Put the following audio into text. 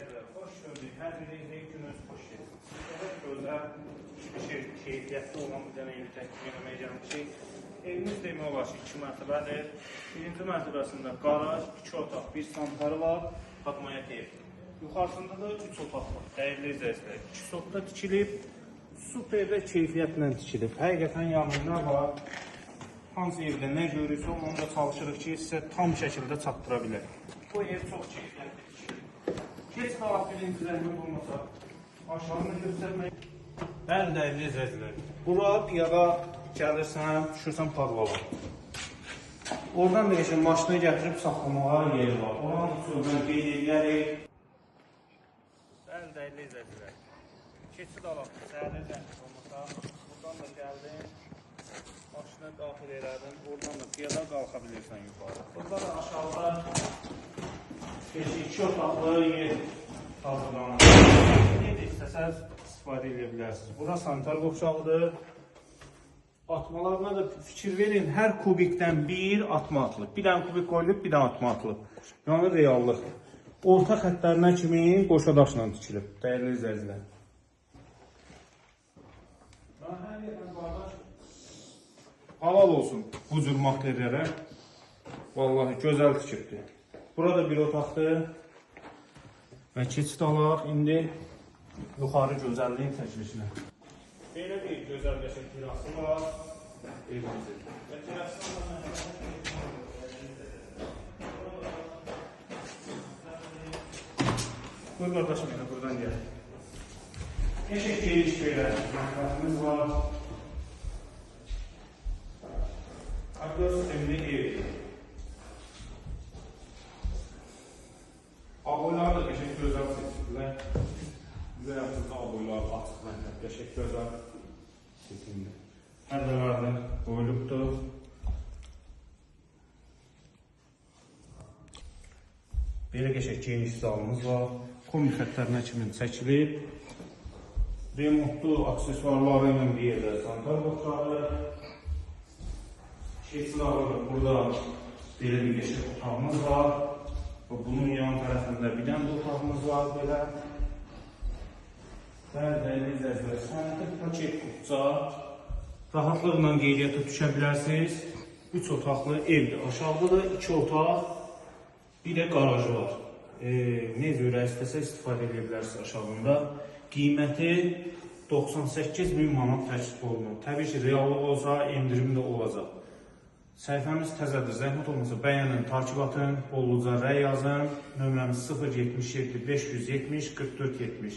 izləyicilər, xoş gördük. Hər birinizə gününüz xoş gəlsin. Sizlərə gözəl, keyfiyyətli olan bir dənə evi təklif etməyə gəlmişik. Evimiz demək olar ki, 2 mərtəbədir. Birinci mərtəbəsində qaraj, 2 otaq, 1 santarı var, Fatmayət ev. Yuxarısında da 3 otaq var. Dəyərli izləyicilər, 2 sotda tikilib, super və keyfiyyətlə tikilib. Həqiqətən yanında var. Hansı evdə nə görürsə, onu da çalışırıq ki, sizə tam şəkildə çatdıra bilək. Bu ev çox keyfiyyətli tikilib. Keç qalaq birinci zəhmət olmasa, aşağını göstərmək. Bəli, dəyərli izləyicilər, bura piyada gəlirsən, düşürsən Padlava. Oradan da geçin, maşını gətirib saxlamağa yeri var. Oranın sözünü qeyd edərək. Bəli, dəyərli izləyicilər, keçid alaq, səhərli zəhmət olmasa, buradan da gəldin. Maşına daxil elədin, oradan da piyada qalxa bilirsən yuxarı. Burada da aşağıda 2 otaqlı yer hazırlanır. Necə istəsəz istifadə edə bilərsiniz. Bura sanitar qovşağıdır. Atmalarına da fikir verin, hər kubikdən bir atma atılıb. Bir dənə kubik qoyulub, bir dənə atma atılıb. Yəni reallıq. Orta xəttlərinə kimi qoşa daşla tikilib, dəyərli izləyicilər. Halal olsun bu cür materiallərə. Vallahi gözəl tikibdir. Burada bir otaqdır. Və keçid alaq indi yuxarı gözəlliyin təklifinə. Belə bir gözəl qəşəng terası var. Evimizin. Və terasından buyur qardaşım, yəni buradan gəl. Qəşəng geniş belə mətbəximiz var. Agro sistemli ev. Aboylar da qəşəng gözəl seçildilər. Güzel yaptığında aboylar açıq məktəb, qəşəng gözəl seçildi. Pərdələrdə qoyulubdur. Belə qəşəng geniş zalımız var. Kombi xəttlərinə kimi çəkilib. Remontlu aksesuarları ilə bir yerdə sanitar qovşağı. Keçid alırıq. Burada belə bir qəşəng otağımız var. Bunun yan tərəfində bir dənə otağımız var belə. Bəli, izləyicilər, sanitar paket qutca. Rahatlıqla qeydiyyata düşə bilərsiniz. 3 otaqlı evdir. Aşağıda da 2 otaq, bir də qarajı var. Necə ürək istəsə istifadə edə bilərsiniz aşağında. Qiyməti 98.000 manat təklif olunur. Təbii ki, reallıq olsa, endirim də olacaq. Səhifəmiz təzədir, zəhmət olmasa bəyənin, takip atın, bolluca rəy yazın. Nömrəmiz 077 570 44 70.